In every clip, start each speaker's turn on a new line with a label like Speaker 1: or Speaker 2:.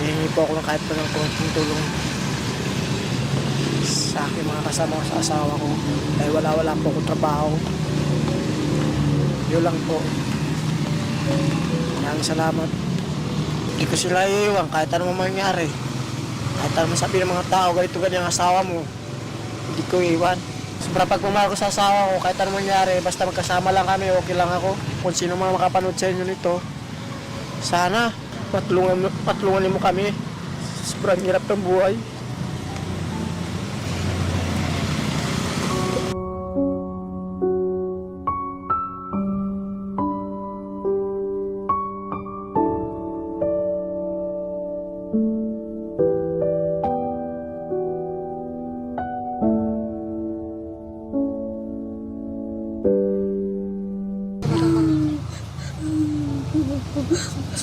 Speaker 1: hihingi po ako ng kahit pa ng konting tulong sa aking mga kasama sa asawa ko dahil wala po akong trabaho. Yun lang po. Maraming salamat. Hindi ko sila iiwan kahit ano mangyari. Kahit ano sabi ng mga tao, ganito ganyan ang asawa mo, hindi ko iiwan. Sobrang pagmamahal ko sa asawa ko, kahit ano mangyari, basta magkasama lang kami, okay lang ako. Kung sino mga makapanood sa inyo nito, sana patulungan mo kami. Sobrang hirap ng buhay.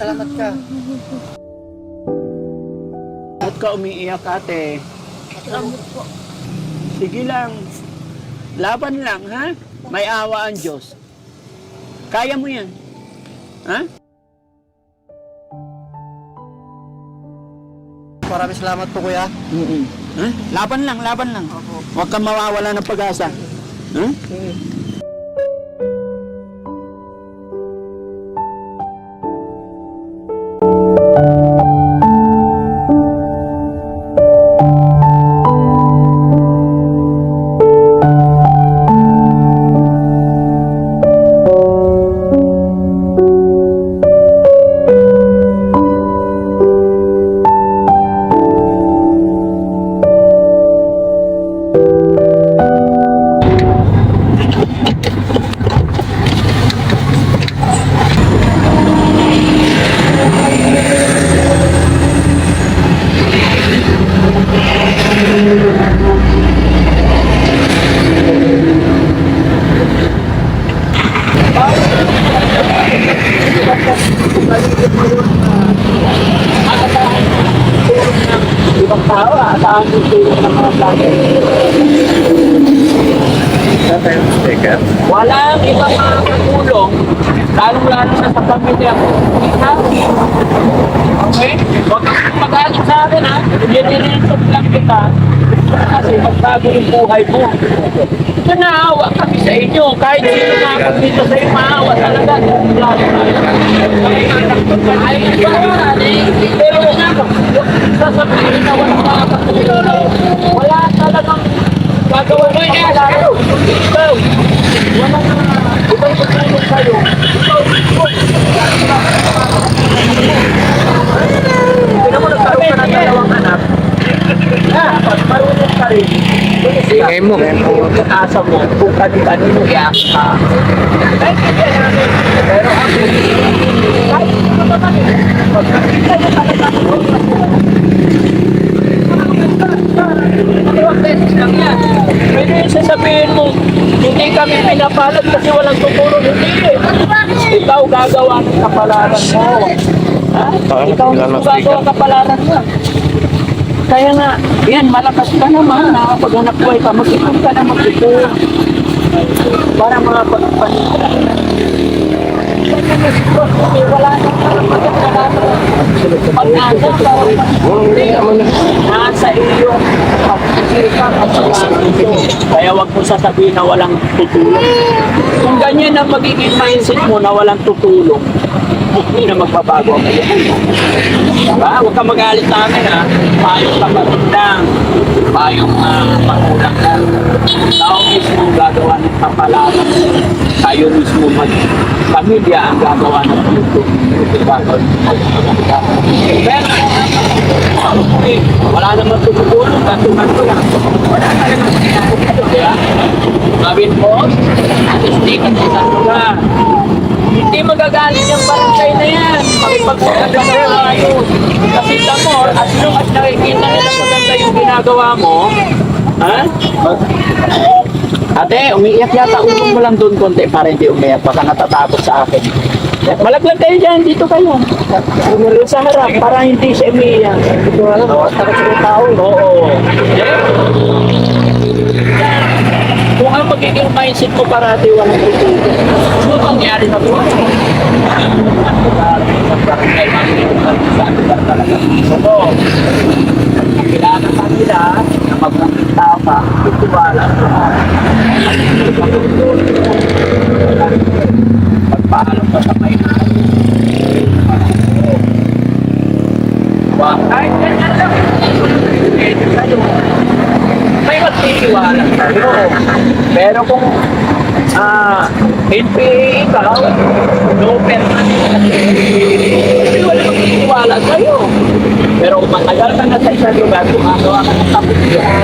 Speaker 1: Salamat ka.
Speaker 2: Ba't ka umiiyak, ate?
Speaker 3: Salamat po.
Speaker 2: Sige lang. Laban lang, ha? May awa ang Diyos. Kaya mo yan. Ha?
Speaker 1: Maraming salamat po, kuya.
Speaker 2: Ha? Laban lang, laban lang. Huwag kang mawawala ng pag-asa. Ha? Ibang tao, saan yung tulong ng mga vlogger? Walang ibang mga katulong, lalong-lalo na sa pamilya ko. Okay? Huwag kang mag-alit sa akin, ha? Nililintog lang kita kasi magbago yung buhay mo. Ito naawa kami sa inyo. Kahit sino nga dito sa iyo, maawa talaga. Pero sasabihin na walang mga katulong. Wala talagang gagawa na yan. Ikaw, walang ibang tutulong sa'yo. Hindi mo nagkaroon ka ng dalawang anak. Dapat marunong ka rin. Sige mo. Asa mo kung kanino iyak ka. Kahit hindi namin. Pero ako, kahit hindi mo kami. Pagkakita niya talaga ako. Dalawang beses lang yan. Pwede yung sasabihin mo, hindi kami pinapalad kasi walang tuturo. Hindi eh. Ikaw gagawa ng kapalaran mo. Ha? Ikaw gagawa ng kapalaran mo. Kaya nga, yan, malakas ka naman, nakapaghanap buhay ka, mag-ipon ka na mag-ipon. Para mga pag-panita. Wala nang pag-asa, nasa iyo, pag-isipang at pag-asa. Kaya wag mo sasabihin na walang tutulong. Kung ganyan ang magiging mindset mo na walang tutulong, hindi na magbabago ang kaya. Diba? Huwag kang magalit sa amin, ha? Payong kapatid lang. Payong magulang lang. Tao mismo gagawa ng kapalaran. Tayo mismo pamilya ang gagawa ng tulong. Pero, wala naman tutulong. Katungan-to lang. Wala talagang mangyayari ito, diba? Mabin po, hindi ka sa lugar. Hindi magagaling yung barangay na yan. Makipagpagkaga na tayo. Kasi tamo, as long as nakikita nila maganda yung ginagawa mo, ha? Ate, umiiyak yata. Ulong mo lang doon konti para hindi umiiyak. Baka natatakot sa akin. Malaglag kayo dyan. Dito kayo. Umiiyak sa harap para hindi siya umiiyak. Dito ano? Takot sa tao. Oo. Kung ang magiging mindset mo parati walang tutulong, ano mangyari na po? So, kailangan kanila na magkakita ka, tutuwala ka. Pagpaalam ka sa may kahit ganyan lang, may magtitiwala sa'yo. Pero kung NPA ka, no permanent, hindi wala magtitiwala sa'yo. Pero kung matagal ka na sa isang lugar, gumagawa ka ng kapityan,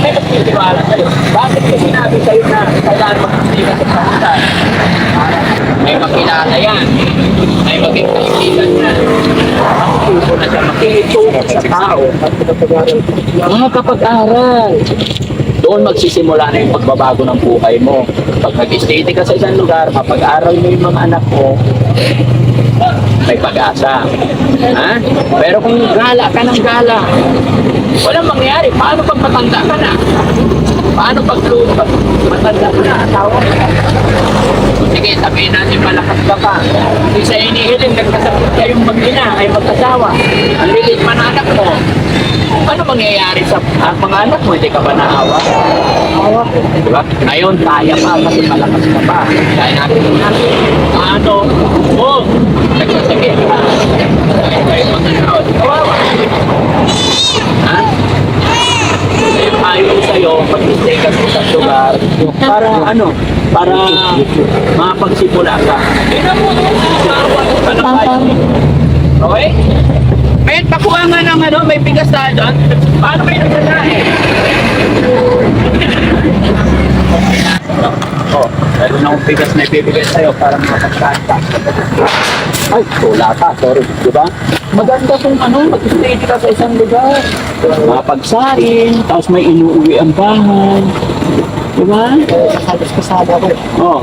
Speaker 2: may magtitiwala sa'yo. Bakit ko sinabi sa'yo na kailangan magtitiwala sa kapitan? May makilala yan. May maging kaibigan yan. Makikipo na siya. Makikipo sa tao. Mga kapag-aral. Doon magsisimula na yung pagbabago ng buhay mo. Pag nag-stay ka sa isang lugar, kapag-aral mo yung mga anak mo, may pag-asa. Ha? Pero kung gala ka ng gala, walang mangyari. Paano pag matanda ka na? Paano pag matanda ka na? Asawa ka na? Sige, sabihin natin malakas ka pa. Hindi sa inihiling, nagkasakit kayong mag-ina, ay mag-asawa. Ang lilit man anak mo. Ano mangyayari sa mga anak mo? Hindi ka ba naawa? Naawa. Diba? Ngayon, kaya pa kasi malakas ka pa. Kaya natin natin. Ano? Oh, nagkasakit ka. Kaya kayo mga naon. Kawawa. Ha? Ayaw sa'yo, mag-stay ka sa lugar para ano? Para mapagsimula ka. Okay? May pakuha nga ng ano, may bigas tayo doon. Paano kayo nagsasahin? Oh, meron akong bigas na ibibigay sa'yo para makapagsahin ka. Ay, wala ka, sorry. Diba? Maganda kung ano, mag-stay ka sa isang lugar. Mapagsahin, tapos may inuuwi ang bahay. Diba?
Speaker 1: Kasama ko.
Speaker 2: Oh.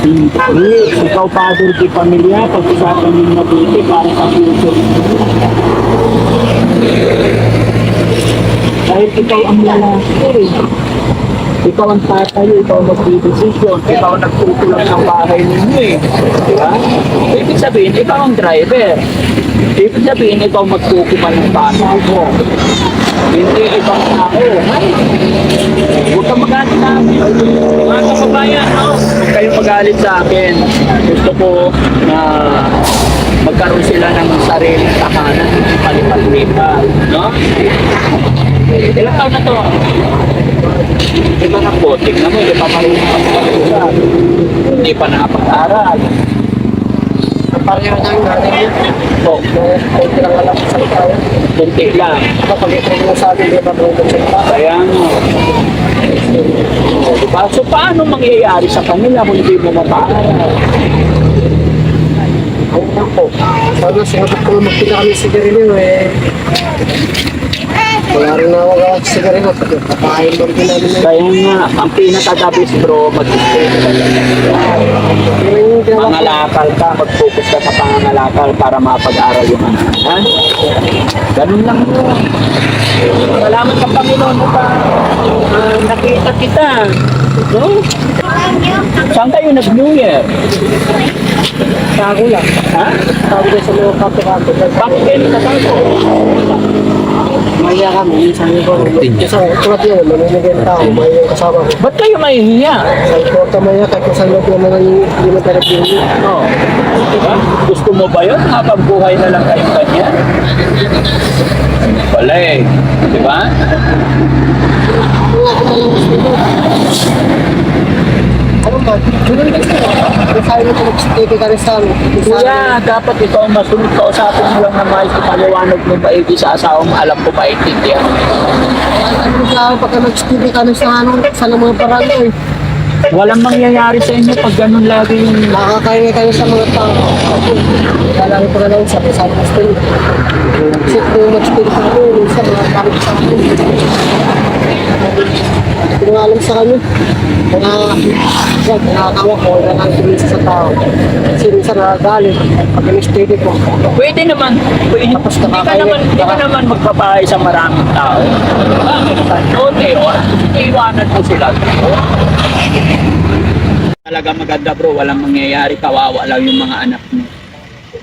Speaker 2: Hindi. Ikaw, father di pamilya, pag-usapan yung mabuti para sa future. Dahil ikaw ang lalaki. Ikaw ang tatay, ikaw ang mag-decision, ikaw ang nagtutulak ng bahay ninyo eh. Diba? Ibig sabihin, ikaw ang driver. Ibig sabihin, ikaw magkukuman ng bahay mo. Hindi ibang tao. Huwag kang magalit sa akin. Mga kababayan, no? Huwag kayong magalit sa akin. Gusto ko na magkaroon sila ng sariling takanan, hindi palipat-lipat. No? Ilang taon na to? Ito na po, tignan mo, hindi pa marunong kapag-aral. Hindi pa nakapag-aral.
Speaker 1: Pareho na yung natin.
Speaker 2: So,
Speaker 1: Kunti lang alam sa tao.
Speaker 2: kunti lang.
Speaker 1: Kapag ito mo sa atin, di ba marunong sa tao?
Speaker 2: Kaya nga. Diba? So, paano mangyayari sa kanila kung hindi mo mapaaral?
Speaker 1: Ayun lang po. Sana sinagot ko magpila kami sigarilyo eh. Wala rin na ako gawag sigarilyo. Pakain mo rin namin yun.
Speaker 2: Kaya nga, ang pinaka-the best bro, mag-stay ka lang. Mangalakal ka, mag-focus ka sa pangangalakal para mapag-aral yung anak. Ha? Ganun lang yun. Salamat sa Panginoon mo pa. Nakita kita. No? Saan kayo nag-New Year?
Speaker 1: Tago lang.
Speaker 2: Ha?
Speaker 1: Tago lang sa mga kape-kape.
Speaker 2: Bakit kayo nagkatago?
Speaker 1: Maya kami, sabi ko. Kasi tulad yun, mamimigay ng tao, may yung kasama ko.
Speaker 2: Ba't kayo mahihiya?
Speaker 1: Sa importa maya, kahit kung saan natin naman hindi mo tarap yun.
Speaker 2: Oh. Diba? Gusto mo ba yun? Habang buhay na lang kayong kanya? Wala eh. Diba?
Speaker 1: Ano ba? Ganun din sila. Kung sa'yo mo mag-stay ka rin sa amin.
Speaker 2: Kuya, dapat ikaw ang masunod ka. Usapin mo lang na maayos na paliwanag mo maigi sa asawa mo. Alam ko maintindihan.
Speaker 1: Ano sa akin, pagka mag-stay ka rin sa amin, sa mga parang eh.
Speaker 2: Walang mangyayari sa inyo pag ganun lagi yung...
Speaker 1: Nakakain kayo sa mga tao. Kaya lang ko na lang sabi sa amin stay. Kasi kung mag-stay ka rin sa mga parang sa amin. Hindi ko nga alam sa kanya. Nakakawa ko, wala nang sinisa sa tao. Sinisa na galing, pag in-steady ko.
Speaker 2: Pwede naman. Pwede.
Speaker 1: Tapos
Speaker 2: Hindi ka naman magpapahay sa maraming tao. So, iwanan mo sila. Talaga maganda bro, walang mangyayari, kawawa lang yung mga anak mo.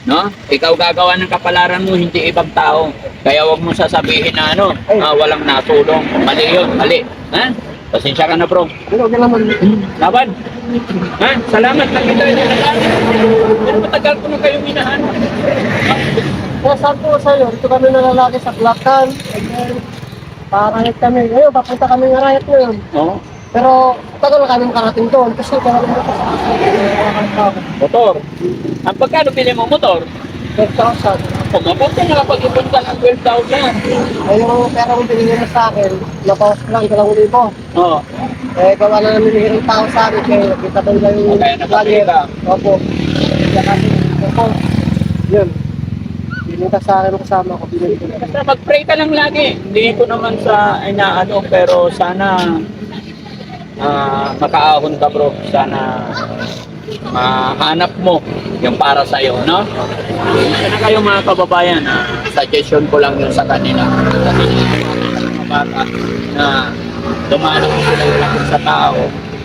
Speaker 2: No? Ikaw gagawa ng kapalaran mo, hindi ibang tao. Kaya wag mo sasabihin na walang natulong. Mali yun, mali. Ha? Pasensya ka na bro.
Speaker 1: Ano ka naman?
Speaker 2: Laban. Ha? Salamat na kita. Pero matagal ko na kayong hinahanap.
Speaker 1: Kaya sabi ko sa'yo, dito kami nalalaki sa Klakan. Parangit kami. Ngayon, papunta kami ng Arayat ngayon.
Speaker 2: Oo.
Speaker 1: Pero tagal na kami makarating doon kasi kaya naman sa
Speaker 2: Motor. Ang pagkano pili mo motor?
Speaker 1: 12,000.
Speaker 2: Kung mabuti nakapag-ipon ka ng 12,000.
Speaker 1: Ay, yung pera mong binigyan mo sa akin, napawas ko lang, 2,000.
Speaker 2: Oo.
Speaker 1: Eh, gawa na namin yung tao sa akin, kaya kita doon lang yung
Speaker 2: Kaya nakapira.
Speaker 1: Opo. Kaya kasi, opo. Yun. Binita sa akin kasama ko, binili ko na.
Speaker 2: Basta mag-pray ka lang lagi. Hindi ko naman sa inaano, pero sana makaahon ka bro. Sana mahanap mo yung para sa'yo, no? Isa na kayo mga kababayan, suggestion ko lang yun sa kanila. Kasi mga bata na dumalang sila lang sa tao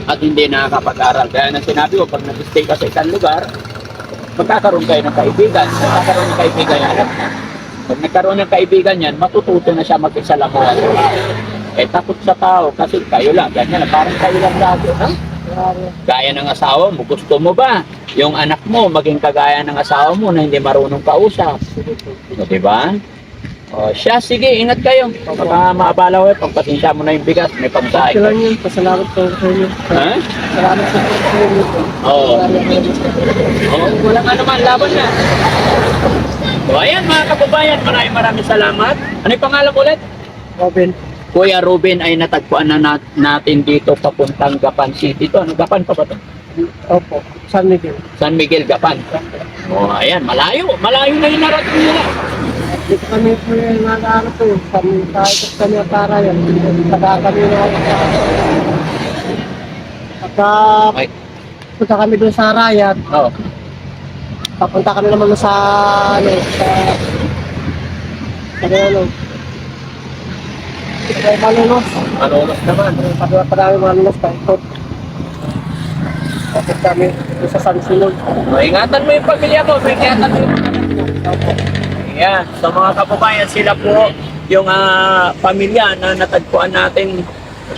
Speaker 2: at hindi nakakapag-aral. Kaya na sinabi ko, pag nag-stay ka sa isang lugar, magkakaroon kayo ng kaibigan. Magkakaroon ng kaibigan yan. Pag nagkaroon ng kaibigan yan, matututo na siya mag-isalamuhan. Eh takot sa tao kasi kayo lang, ganyan, parang kayo lang lagi, ha? Gaya ng asawa mo, gusto mo ba yung anak mo maging kagaya ng asawa mo na hindi marunong kausap? So, diba? O siya, sige, ingat kayo. Baka maabala ko, pagpasensya mo na yung bigas, may pagsahin.
Speaker 1: Ito lang yun, pasalamat ko sa inyo.
Speaker 2: Ha?
Speaker 1: Salamat sa inyo.
Speaker 2: Oo. Walang ano man, laban na. So ayan mga kababayan, maraming salamat. Ano yung pangalan ulit?
Speaker 1: Robin.
Speaker 2: Kuya Ruben ay natagpuan na natin dito papuntang Gapan City. Ito, ano, Gapan pa ba ito?
Speaker 1: Opo, San Miguel.
Speaker 2: San Miguel, Gapan. O, ayan, malayo na yung narating nila.
Speaker 1: Dito kami po yung nag-aaral ko yun. Kahit kami ang para yan. Pagka kami na pagka
Speaker 2: Okay.
Speaker 1: punta kami doon sa Arayat,
Speaker 2: Oh.
Speaker 1: papunta kami naman sa ano, Malunos.
Speaker 2: Malolos naman.
Speaker 1: Padami Malunos pa ikot. Tapos kami doon sa San Simon.
Speaker 2: O, ingatan mo yung pamilya mo. Ingatan mo yung pamilya mo. Ayan, sa mga kababayan, sila po yung pamilya na natagpuan natin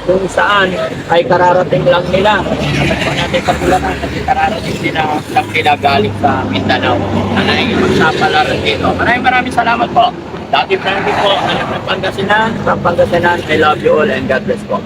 Speaker 2: kung saan ay kararating lang nila. Natagpuan natin Kapularan kasi kararating lang nila galing sa Mindanao na nakikipagsapalaran dito. Maraming salamat po. Dati Frankie po, anak ng Pangasinan, from Pangasinan, I love you all and God bless po.